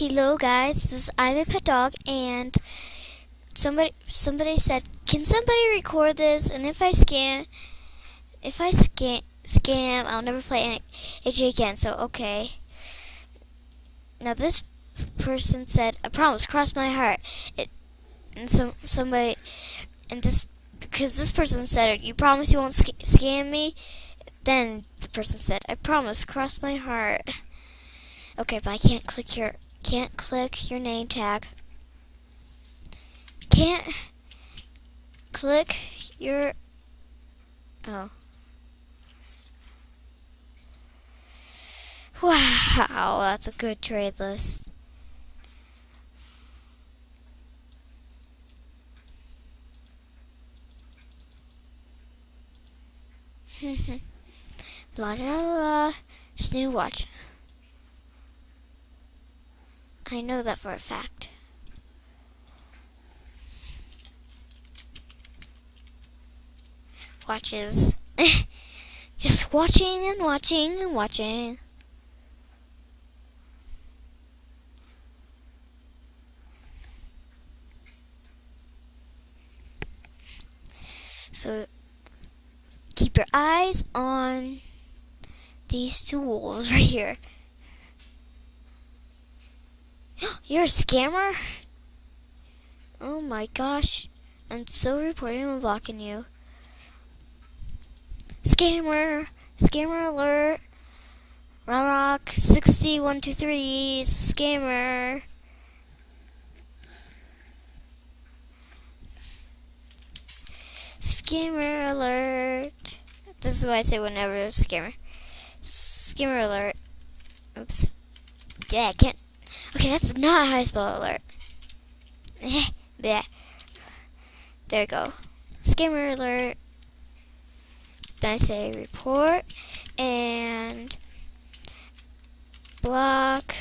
Hello guys, this is I'm a pet dog, and somebody said, can somebody record this? And if I scam, I'll never play AJ again. So okay. Now this person said, I promise, cross my heart. And somebody and this because this person said, you promise you won't scam me? Then the person said, I promise, cross my heart. Okay, but I can't click your name tag. Can't click your Wow, that's a good trade list. La la la. Just need to watch. I know that for a fact. Watches. Just watching and watching and watching. So keep your eyes on these two wolves right here. You're a scammer? Oh my gosh. I'm so reporting and blocking you. Scammer! Scammer alert! Rock 60123 scammer. Scammer alert. This is what I say whenever it's scammer. Scammer alert. Oops. Yeah, I can't. Okay, that's not how I spell alert. There. There we go. Scammer alert. Then I say report and block.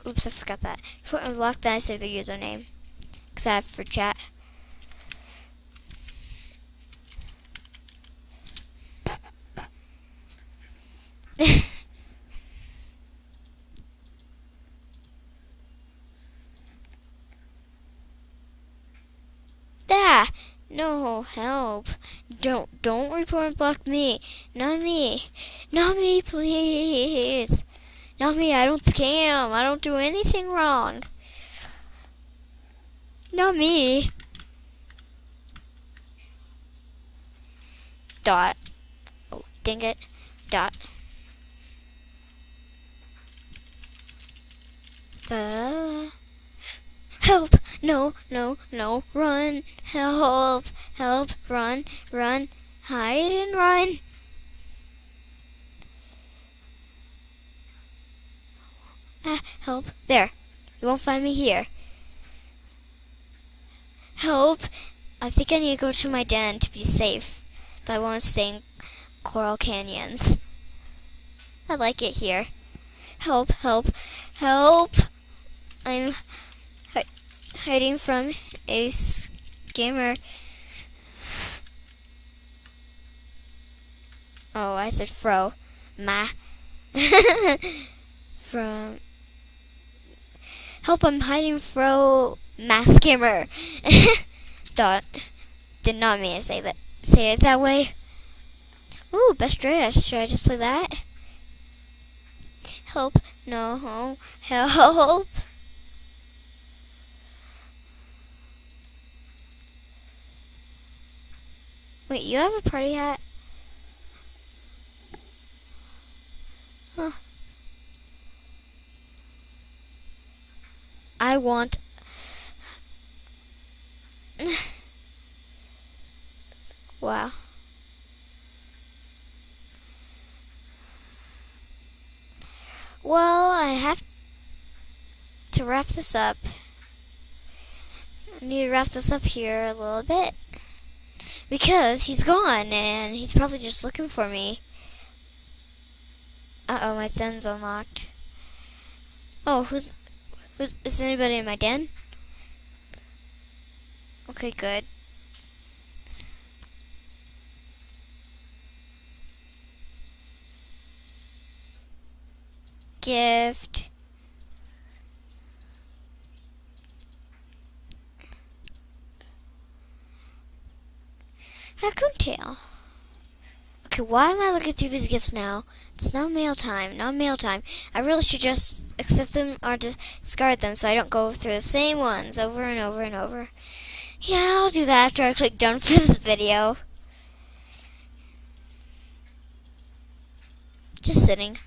Oops, I forgot that. Report and block. Then I say the username, because I have for chat. Ah, no, help. Don't report and block me. Not me. Not me, please. Not me, I don't scam. I don't do anything wrong. Not me. Dot. Oh, dang it. Dot. Help! No, no, no, run! Help! Help! Run! Run! Hide and run! Ah, help! There! You won't find me here. Help! I think I need to go to my den to be safe, but I won't stay in Coral Canyons. I like it here. Help! Help! Help! I'm hiding from a scammer. Oh, I said fro. Ma. From. Help, I'm hiding fro. Ma scammer. Dot. Did not mean to say it that way. Ooh, best dress. Should I just play that? Help. No. Help. Wait, you have a party hat? Huh. I want... Wow. Well, I have to wrap this up. I need to wrap this up here a little bit, because he's gone and he's probably just looking for me. Uh-oh, my den's unlocked. Oh, is anybody in my den? Okay, good. Gift. Raccoon tail. Okay, why am I looking through these gifts now? It's not mail time, not mail time. I really should just accept them or discard them so I don't go through the same ones over and over and over. Yeah, I'll do that after I click done for this video. Just sitting.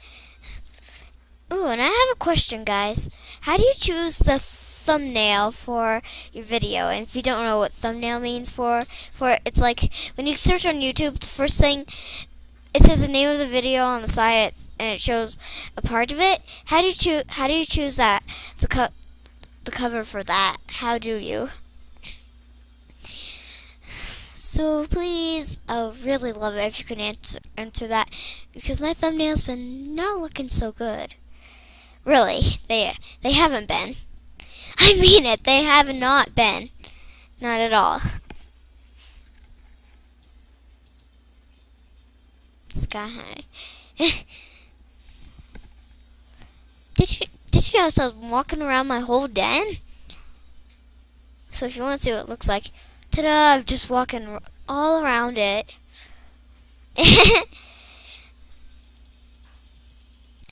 Ooh, and I have a question, guys. How do you choose the thumbnail for your video? And if you don't know what thumbnail means for it's like when you search on YouTube, the first thing it says the name of the video on the side, and it shows a part of it. How do you choose that? The cover for that. How do you? So please, I would really love it if you could answer that, because my thumbnail's been not looking so good. Really, they haven't been. I mean it, they have not been. Not at all. Sky high. Did you notice I was walking around my whole den? So if you want to see what it looks like, ta-da, I'm just walking all around it.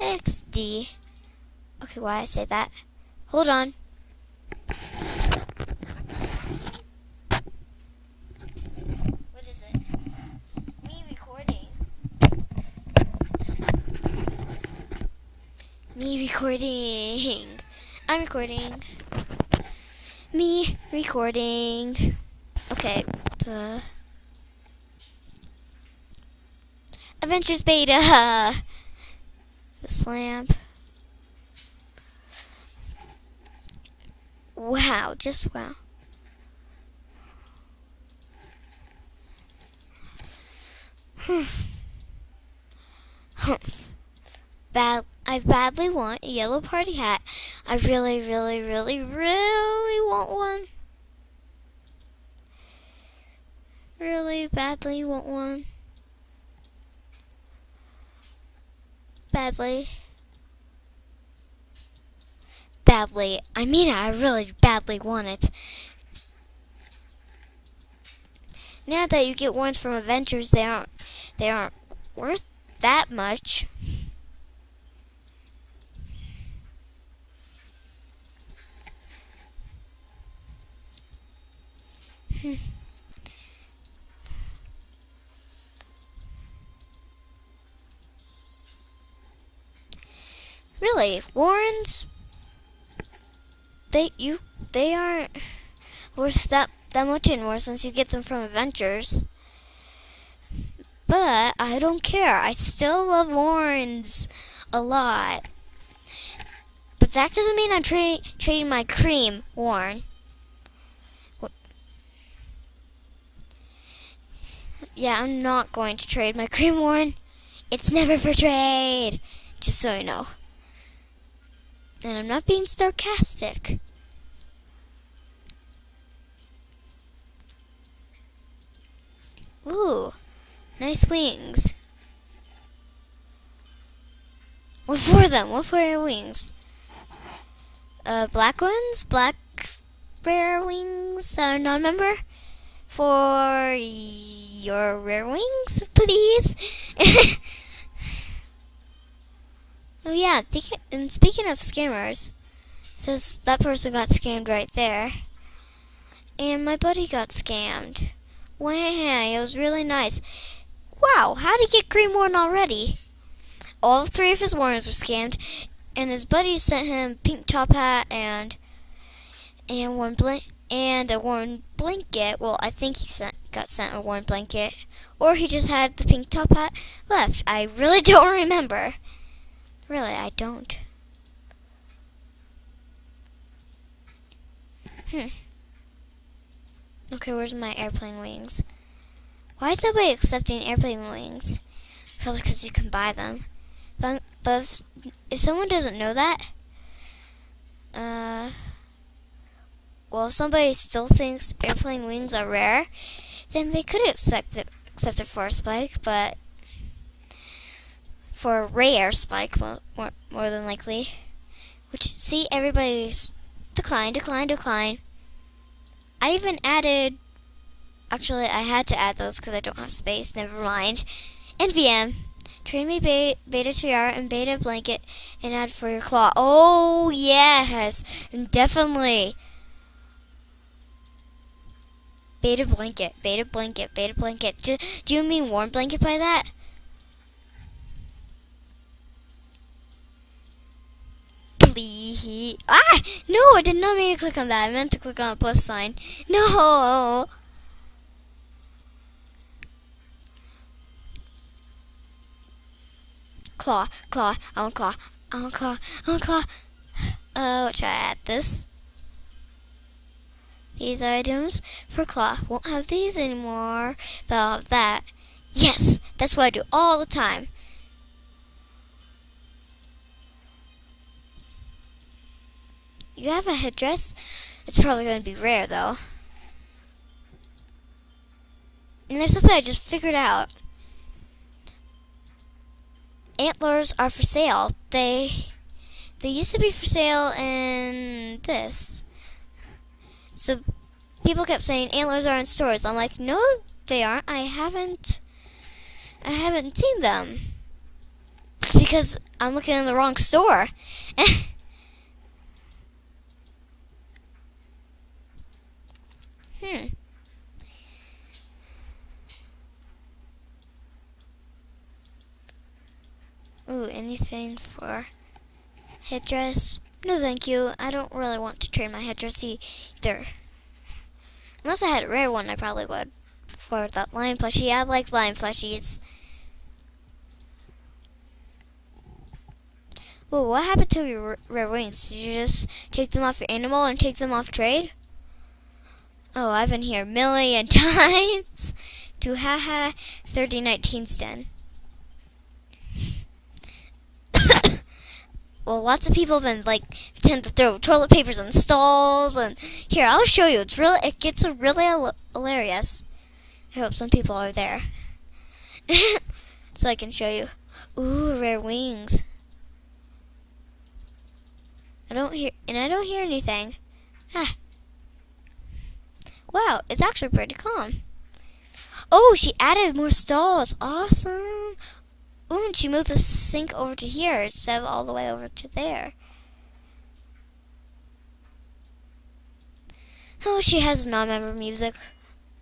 XD. Okay, why I say that? Hold on. What is it? Me recording. Me recording. I'm recording. Me recording. Okay, the Adventures Beta. The slam. Wow, just wow. I badly want a yellow party hat. I really, really, really, really want one. Really badly want one. Badly. Badly. I mean, I really badly want it. Now that you get ones from Adventures, they aren't worth that much. Really, Warrens? They aren't worth that much anymore since you get them from Adventures. But I don't care. I still love Warrens a lot. But that doesn't mean I'm trading my cream Warren. Yeah, I'm not going to trade my cream Warren. It's never for trade. Just so you know. And I'm not being sarcastic. Ooh, nice wings. What for them? What for your wings? Black ones? Black rare wings? Non-member? For your rare wings, please? Oh yeah, and speaking of scammers, says that person got scammed right there. And my buddy got scammed. Wow, it was really nice. Wow, how did he get green Warren already? All three of his Warrens were scammed, and his buddy sent him pink top hat and a Warren blanket. Well, I think he got sent a Warren blanket, or he just had the pink top hat left. I really don't remember. Really, I don't. Okay, where's my airplane wings? Why is nobody accepting airplane wings? Probably because you can buy them. But if someone doesn't know that, well, if somebody still thinks airplane wings are rare, then they could accept it for a spike, but for a rare spike, more than likely. Which, see, everybody's decline. I even added Actually, I had to add those because I don't have space. Never mind. NVM. Train me beta tiara and beta blanket and add for your claw. Oh, yes. Definitely. Beta blanket, beta blanket, beta blanket. Do you mean warm blanket by that? Please. Ah! No, I did not mean to click on that. I meant to click on a plus sign. No! Claw, claw, I want claw, I want claw, I want claw. What should I add? This? These items for claw. Won't have these anymore, but I'll have that. Yes! That's what I do all the time. You have a headdress? It's probably going to be rare, though. And there's something I just figured out. Antlers are for sale. They used to be for sale in this. So people kept saying antlers are in stores. I'm like, no, they aren't. I haven't seen them. It's because I'm looking in the wrong store. Ooh, anything for headdress? No, thank you. I don't really want to trade my headdress either. Unless I had a rare one, I probably would. For that lion plushie. I like lion plushies. Ooh, what happened to your rare wings? Did you just take them off your animal and take them off trade? Oh, I've been here a million times. To haha 3019 sten. Well, lots of people have been tend to throw toilet papers on stalls, and here I'll show you. It gets really hilarious. I hope some people are there, so I can show you. Ooh, rare wings. I don't hear anything. Ah. Wow, it's actually pretty calm. Oh, she added more stalls. Awesome. Ooh, and she moved the sink over to here instead of all the way over to there. Oh, she has non-member music.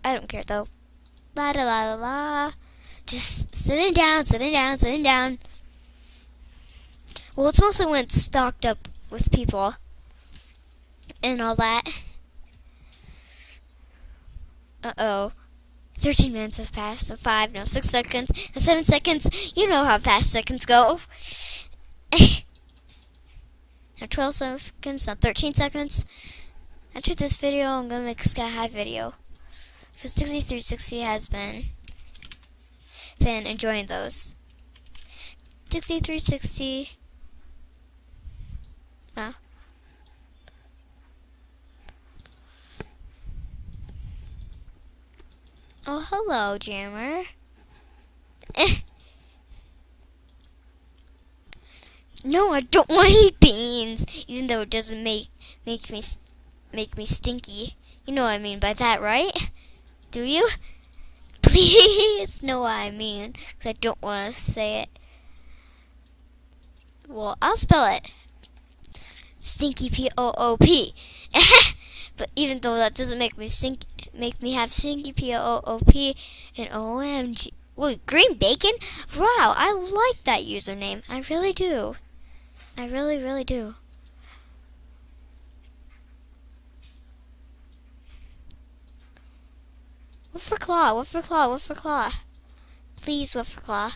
I don't care though. La da la la la. Just sitting down, sitting down, sitting down. Well, it's mostly when it's stocked up with people and all that. Uh-oh. 13 minutes has passed, so 5, no, 6 seconds, and 7 seconds. You know how fast seconds go. Now 12 seconds, now 13 seconds. After this video, I'm going to make a Sky High video. Because Dixie360 has been enjoying those. Dixie360. Wow. Oh, hello, Jammer. No, I don't want to eat beans, even though it doesn't make me stinky. You know what I mean by that, right? Do you? Please know what I mean, because I don't want to say it. Well, I'll spell it. Stinky P-O-O-P. But even though that doesn't make me have stinky P-O-O-P and OMG. Wait, green bacon? Wow, I like that username. I really do. I really, really do. What for claw? What for claw? What for claw? Please, what for claw?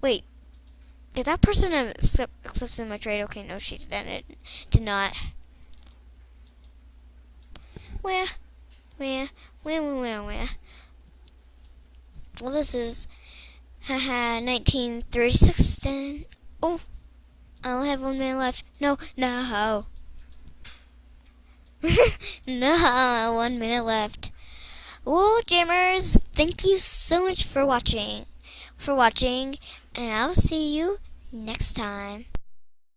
Wait. Did that person accept my trade? Okay, no, she didn't. It did not. Where? Well, this is 1936. Then. Oh, I only have 1 minute left. No. No, 1 minute left. Well, Jammers, thank you so much for watching. And I'll see you next time.